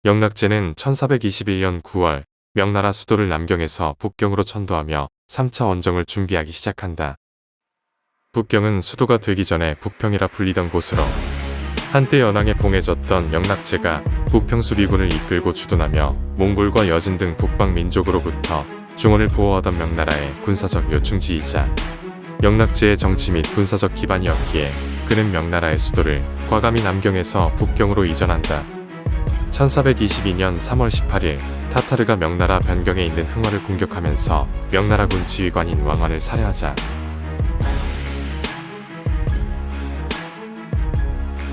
영락제는 1421년 9월 명나라 수도를 남경에서 북경으로 천도하며 3차 원정을 준비하기 시작한다. 북경은 수도가 되기 전에 북평이라 불리던 곳으로 한때 연항에 봉해졌던 영락제가 북평 수비군을 이끌고 주둔하며 몽골과 여진 등 북방 민족으로부터 중원을 보호하던 명나라의 군사적 요충지이자 영락제의 정치 및 군사적 기반이었기에 그는 명나라의 수도를 과감히 남경에서 북경으로 이전한다. 1422년 3월 18일 타타르가 명나라 변경에 있는 흥화를 공격하면서 명나라군 지휘관인 왕환을 살해하자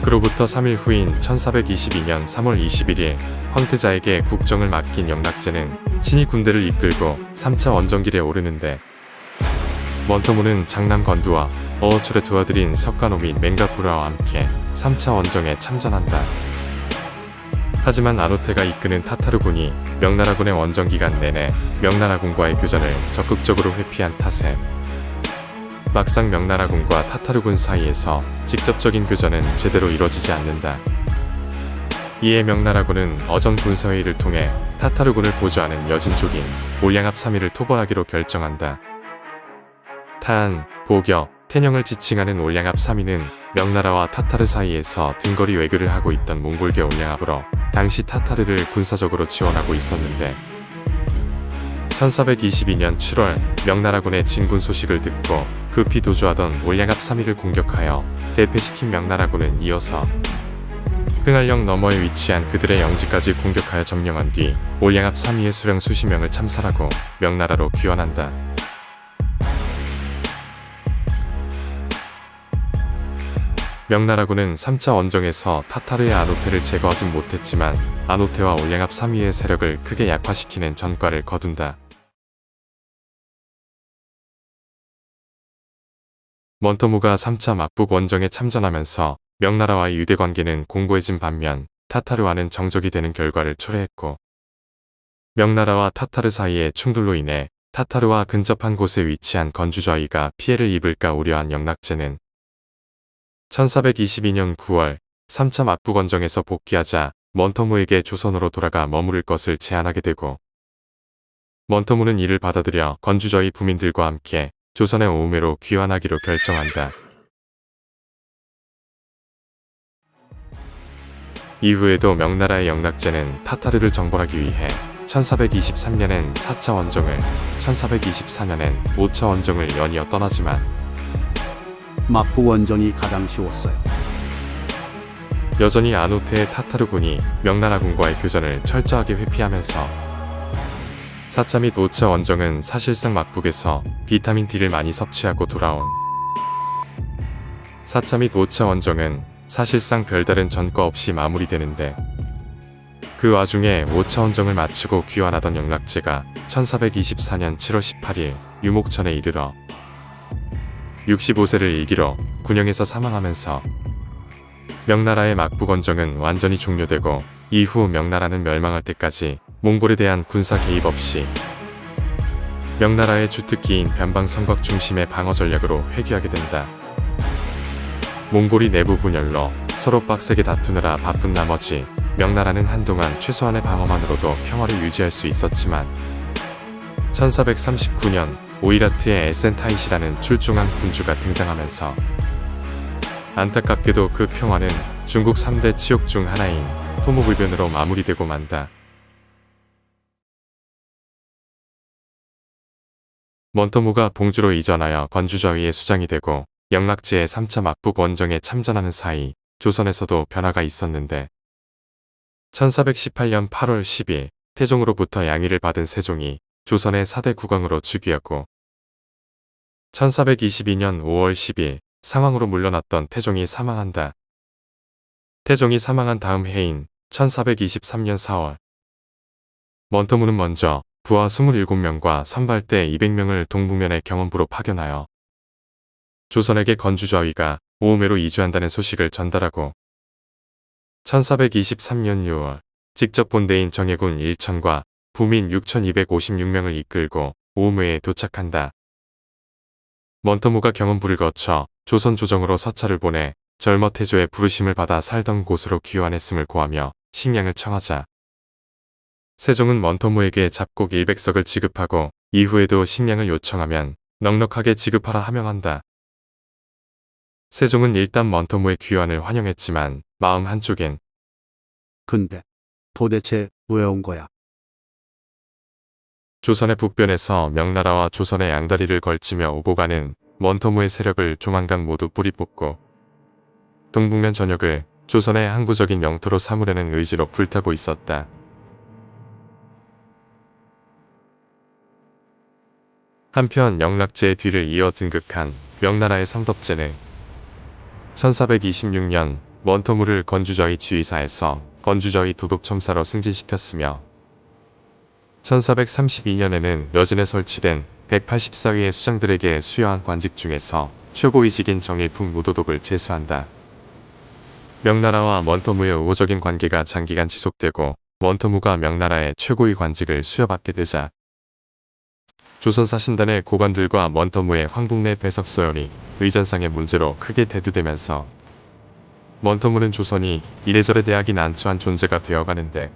그로부터 3일 후인 1422년 3월 21일 황태자에게 국정을 맡긴 영락제는 친히 군대를 이끌고 3차 원정길에 오르는데 먼터무는 장남 건두와 어어출의 두 아들인 석가노 및 맹가부라와 함께 3차 원정에 참전한다. 하지만 아노테가 이끄는 타타르군이 명나라군의 원정기간 내내 명나라군과의 교전을 적극적으로 회피한 탓에 막상 명나라군과 타타르군 사이에서 직접적인 교전은 제대로 이뤄지지 않는다. 이에 명나라군은 어정 군사회의를 통해 타타르군을 보조하는 여진족인 올량압 3위를 토벌하기로 결정한다. 탄, 보겨, 태녕을 지칭하는 올량압 3위는 명나라와 타타르 사이에서 등거리 외교를 하고 있던 몽골계 올량압으로 당시 타타르를 군사적으로 지원하고 있었는데 1422년 7월 명나라군의 진군 소식을 듣고 급히 도주하던 올량압 3위를 공격하여 대패시킨 명나라군은 이어서 흥할령 너머에 위치한 그들의 영지까지 공격하여 점령한 뒤 올량압 3위의 수령 수십 명을 참살하고 명나라로 귀환한다. 명나라군은 3차 원정에서 타타르의 아노테를 제거하진 못했지만 아노테와 올량압 3위의 세력을 크게 약화시키는 전과를 거둔다. 먼터무가 3차 막북 원정에 참전하면서 명나라와의 유대관계는 공고해진 반면 타타르와는 정적이 되는 결과를 초래했고 명나라와 타타르 사이의 충돌로 인해 타타르와 근접한 곳에 위치한 건주저이가 피해를 입을까 우려한 영락제는 1422년 9월 3차 막북 원정에서 복귀하자 먼터무에게 조선으로 돌아가 머무를 것을 제안하게 되고 먼터무는 이를 받아들여 건주저이 부민들과 함께 조선의 오음회로 귀환하기로 결정한다. 이후에도 명나라의 영락제는 타타르를 정벌하기 위해 1423년엔 4차 원정을, 1424년엔 5차 원정을 연이어 떠나지만 막북 원정이 가장 쉬웠어요. 여전히 아노테의 타타르군이 명나라군과의 교전을 철저하게 회피하면서 4차 및 5차 원정은 사실상 막북에서 비타민 D를 많이 섭취하고 돌아온 4차 및 5차 원정은 사실상 별다른 전과 없이 마무리되는데 그 와중에 5차 원정을 마치고 귀환하던 영락제가 1424년 7월 18일 유목천에 이르러 65세를 일기로 군영에서 사망하면서 명나라의 막북 원정은 완전히 종료되고 이후 명나라는 멸망할 때까지 몽골에 대한 군사 개입 없이 명나라의 주특기인 변방성곽 중심의 방어 전략으로 회귀하게 된다. 몽골이 내부 분열로 서로 빡세게 다투느라 바쁜 나머지 명나라는 한동안 최소한의 방어만으로도 평화를 유지할 수 있었지만 1439년 오이라트의 에센타이시라는 출중한 군주가 등장하면서 안타깝게도 그 평화는 중국 3대 치욕 중 하나인 토목불변으로 마무리되고 만다. 먼터무가 봉주로 이전하여 건주저위의 수장이 되고 영락제의 3차 막북 원정에 참전하는 사이 조선에서도 변화가 있었는데 1418년 8월 10일 태종으로부터 양위를 받은 세종이 조선의 4대 국왕으로 즉위하고 1422년 5월 10일 상황으로 물러났던 태종이 사망한다. 태종이 사망한 다음 해인 1423년 4월 먼터무는 먼저 부하 27명과 선발대 200명을 동북면의 경원부로 파견하여 조선에게 건주저위가 오음회로 이주한다는 소식을 전달하고 1423년 6월 직접 본대인 정예군 1천과 부민 6,256명을 이끌고 오음회에 도착한다. 먼터무가 경원부를 거쳐 조선 조정으로 서찰을 보내 절머 태조의 부르심을 받아 살던 곳으로 귀환했음을 고하며 식량을 청하자 세종은 원토무에게 잡곡 100석을 지급하고 이후에도 식량을 요청하면 넉넉하게 지급하라 하명한다. 세종은 일단 원토무의 귀환을 환영했지만 마음 한쪽엔 근데 도대체 왜 온 거야? 조선의 북변에서 명나라와 조선의 양다리를 걸치며 오고 가는 원토무의 세력을 조만간 모두 뿌리 뽑고 동북면 전역을 조선의 항구적인 영토로 삼으려는 의지로 불타고 있었다. 한편 영락제의 뒤를 이어 등극한 명나라의 성덕제는 1426년 원토무를 건주저희 지휘사에서 건주저희 도독첨사로 승진시켰으며 1432년에는 여진에 설치된 184위의 수장들에게 수여한 관직 중에서 최고위직인 정일품 무도독을 제수한다. 명나라와 원토무의 우호적인 관계가 장기간 지속되고 원토무가 명나라의 최고위 관직을 수여받게 되자 조선 사신단의 고관들과 원토무의 황국 내 배석 서열이 의전상의 문제로 크게 대두되면서 원토무는 조선이 이래저래 대학이 난처한 존재가 되어가는데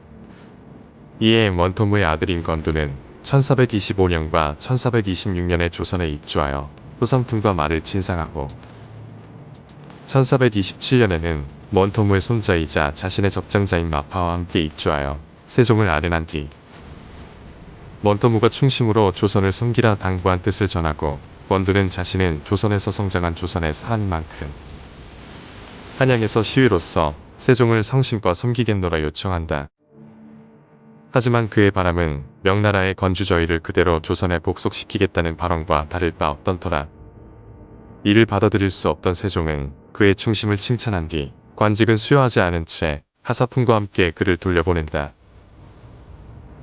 이에 원토무의 아들인 건두는 1425년과 1426년에 조선에 입주하여 토성품과 말을 진상하고 1427년에는 원토무의 손자이자 자신의 적장자인 마파와 함께 입주하여 세종을 아련한 뒤 원토무가 충심으로 조선을 섬기라 당부한 뜻을 전하고 원두는 자신은 조선에서 성장한 조선의 사람인 만큼 한양에서 시위로서 세종을 성심껏 섬기겠노라 요청한다. 하지만 그의 바람은 명나라의 건주저희를 그대로 조선에 복속시키겠다는 발언과 다를 바 없던 터라 이를 받아들일 수 없던 세종은 그의 충심을 칭찬한 뒤 관직은 수여하지 않은 채 하사품과 함께 그를 돌려보낸다.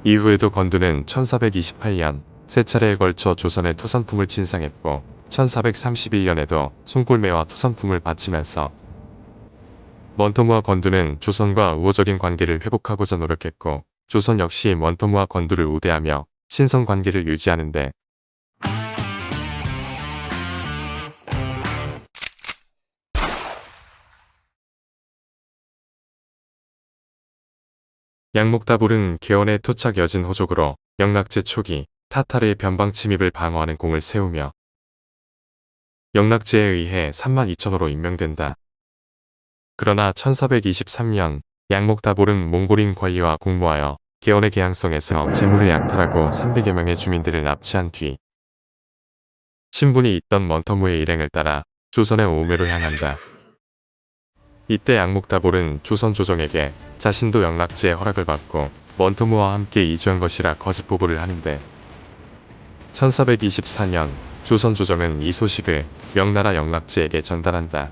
이후에도 건두는 1428년 세 차례에 걸쳐 조선의 토산품을 진상했고 1431년에도 송골매와 토산품을 바치면서 원토무와 건두는 조선과 우호적인 관계를 회복하고자 노력했고 조선 역시 원토무와 건두를 우대하며 친선 관계를 유지하는데 양목다불은 개원의 토착 여진 호족으로 영락제 초기 타타르의 변방 침입을 방어하는 공을 세우며 영락제에 의해 32,000호로 임명된다. 그러나 1423년 양목다불은 몽골인 관리와 공모하여 개원의 개항성에서 재물을 약탈하고 300여 명의 주민들을 납치한 뒤 친분이 있던 원토무의 일행을 따라 조선의 오매로 향한다. 이때 양목다불은 조선 조정에게 자신도 영락제의 허락을 받고 원토무와 함께 이주한 것이라 거짓 보고를 하는데 1424년 조선 조정은 이 소식을 명나라 영락제에게 전달한다.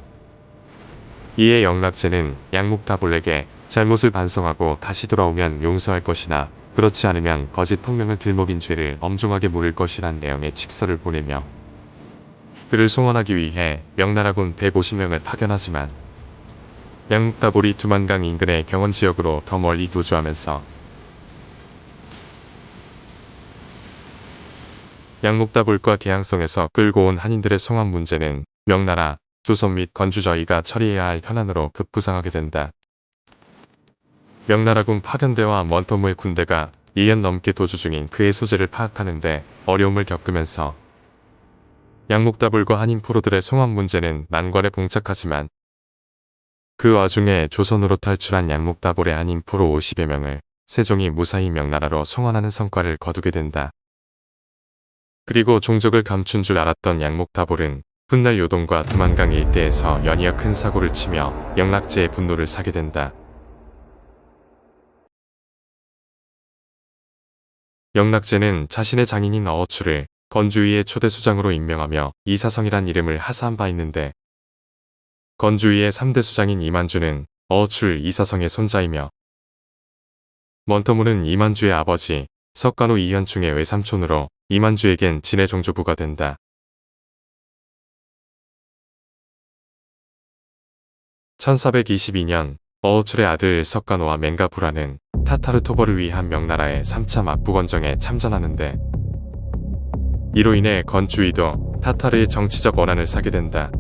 이에 영락제는 양목다불에게 잘못을 반성하고 다시 돌아오면 용서할 것이나 그렇지 않으면 거짓 폭명을 들먹인 죄를 엄중하게 물을 것이란 내용의 칙서를 보내며 그를 송원하기 위해 명나라군 150명을 파견하지만 양목다불이 두만강 인근의 경원지역으로 더 멀리 도주하면서 양목다불과 개항성에서 끌고 온 한인들의 송환 문제는 명나라, 조선 및 건주저희가 처리해야 할 현안으로 급부상하게 된다. 명나라군 파견대와 원토무의 군대가 1년 넘게 도주 중인 그의 소재를 파악하는데 어려움을 겪으면서 양목다불과 한인 포로들의 송환 문제는 난관에 봉착하지만 그 와중에 조선으로 탈출한 양목다불의 한인 포로 50여 명을 세종이 무사히 명나라로 송환하는 성과를 거두게 된다. 그리고 종적을 감춘 줄 알았던 양목다불은 훗날 요동과 두만강 일대에서 연이어 큰 사고를 치며 영락제의 분노를 사게 된다. 영락제는 자신의 장인인 어어추를 건주위의 초대수장으로 임명하며 이사성이란 이름을 하사한 바 있는데 건주위의 3대 수장인 이만주는 어어출 이사성의 손자이며 원토무는 이만주의 아버지 석간호 이현충의 외삼촌으로 이만주에겐 진의 종조부가 된다. 1422년 어어출의 아들 석간호와 맹가부라는 타타르 토벌을 위한 명나라의 3차 막부건정에 참전하는데 이로 인해 건주위도 타타르의 정치적 원한을 사게 된다.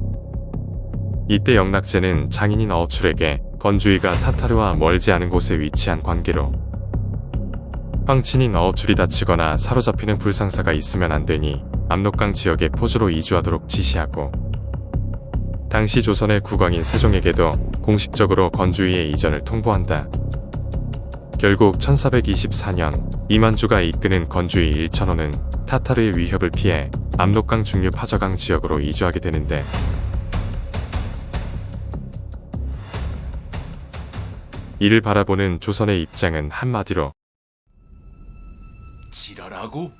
이때 영락제는 장인인 어어출에게 건주위가 타타르와 멀지 않은 곳에 위치한 관계로 황친인 어업줄이 다치거나 사로잡히는 불상사가 있으면 안 되니 압록강 지역에 포주로 이주하도록 지시하고, 당시 조선의 국왕인 세종에게도 공식적으로 건주위의 이전을 통보한다. 결국 1424년 이만주가 이끄는 건주위 1천호는 타타르의 위협을 피해 압록강 중류 파저강 지역으로 이주하게 되는데, 이를 바라보는 조선의 입장은 한마디로 지랄하고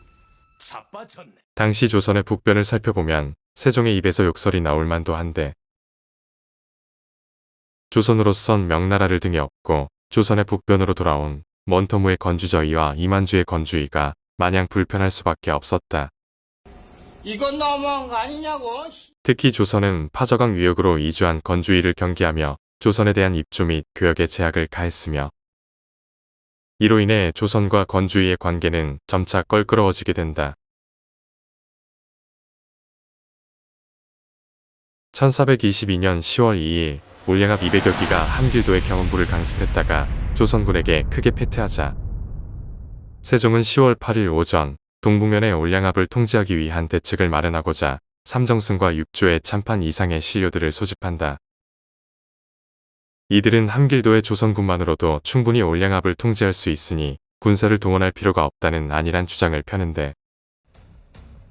자빠졌네. 당시 조선의 북변을 살펴보면 세종의 입에서 욕설이 나올 만도 한데, 조선으로선 명나라를 등에 업고 조선의 북변으로 돌아온 먼터무의 건주저위와 이만주의 건주위가 마냥 불편할 수밖에 없었다. 이건 너무한 거 아니냐고. 특히 조선은 파저강 위역으로 이주한 건주위를 경계하며 조선에 대한 입주 및 교역에 제약을 가했으며, 이로 인해 조선과 건주위의 관계는 점차 껄끄러워지게 된다. 1422년 10월 2일 올량합 200여 기가 함길도의 경원부를 강습했다가 조선군에게 크게 패퇴하자, 세종은 10월 8일 오전 동북면의 올량합을 통제하기 위한 대책을 마련하고자 삼정승과 6조의 참판 이상의 신료들을 소집한다. 이들은 함길도의 조선군만으로도 충분히 올량합을 통제할 수 있으니 군사를 동원할 필요가 없다는 안일한 주장을 펴는데,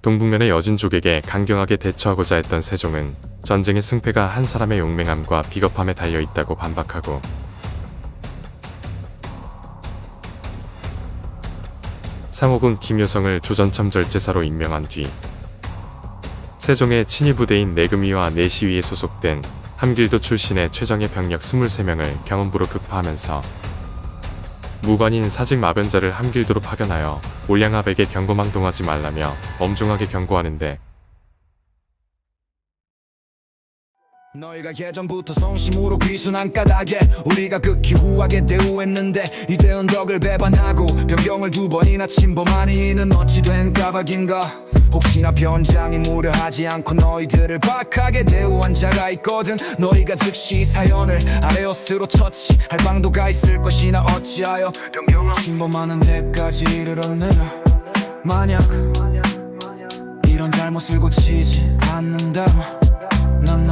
동북면의 여진족에게 강경하게 대처하고자 했던 세종은 전쟁의 승패가 한 사람의 용맹함과 비겁함에 달려있다고 반박하고, 상호군 김효성을 조전참 절제사로 임명한 뒤 세종의 친위 부대인 내금위와 내시위에 소속된 함길도 출신의 최정예 병력 23명을 경원부로 급파하면서 무관인 사직 마변자를 함길도로 파견하여 올량합에게 경고망동하지 말라며 엄중하게 경고하는데, 너희가 예전부터 성심으로 귀순한 까닭에 우리가 극히 후하게 대우했는데, 이제 언덕을 배반하고 변경을 2번이나 침범하니 이는 어찌 된 까닭인가. 혹시나 변장이 무려하지 않고 너희들을 박하게 대우한 자가 있거든. 너희가 즉시 사연을 아레오스로 처치할 방도가 있을 것이나 어찌하여 변경을 침범하는 데까지 이르렀느냐. 만약 이런 잘못을 고치지 않는다면 난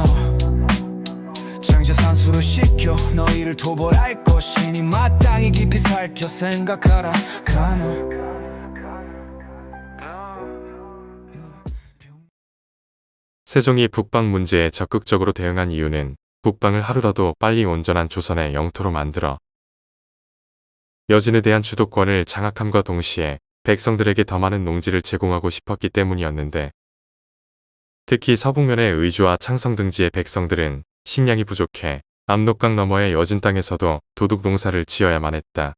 장제산수를 시켜 너희를 토벌할 것이니 마땅히 깊이 살펴 생각하라. 세종이 북방 문제에 적극적으로 대응한 이유는 북방을 하루라도 빨리 온전한 조선의 영토로 만들어 여진에 대한 주도권을 장악함과 동시에 백성들에게 더 많은 농지를 제공하고 싶었기 때문이었는데, 특히 서북면의 의주와 창성 등지의 백성들은 식량이 부족해 압록강 너머의 여진 땅에서도 도둑 농사를 지어야만 했다.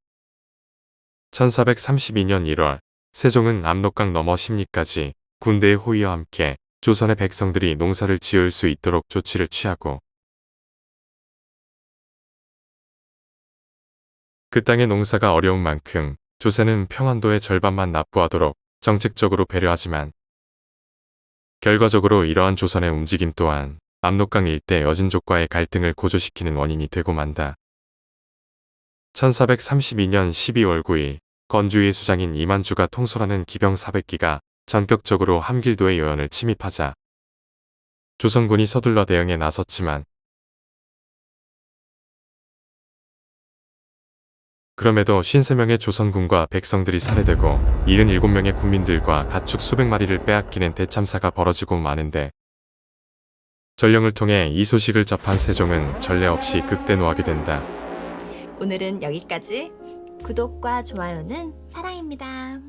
1432년 1월 세종은 압록강 너머 십리까지 군대의 호위와 함께 조선의 백성들이 농사를 지을 수 있도록 조치를 취하고, 그 땅의 농사가 어려운 만큼 조세는 평안도의 절반만 납부하도록 정책적으로 배려하지만, 결과적으로 이러한 조선의 움직임 또한 압록강 일대 여진족과의 갈등을 고조시키는 원인이 되고 만다. 1432년 12월 9일 건주위의 수장인 이만주가 통솔하는 기병 400기가 전격적으로 함길도의 요연을 침입하자 조선군이 서둘러 대응에 나섰지만, 그럼에도 53명의 조선군과 백성들이 살해되고 77명의 국민들과 가축 수백 마리를 빼앗기는 대참사가 벌어지고 마는데, 전령을 통해 이 소식을 접한 세종은 전례 없이 극대노하게 된다. 오늘은 여기까지. 구독과 좋아요는 사랑입니다.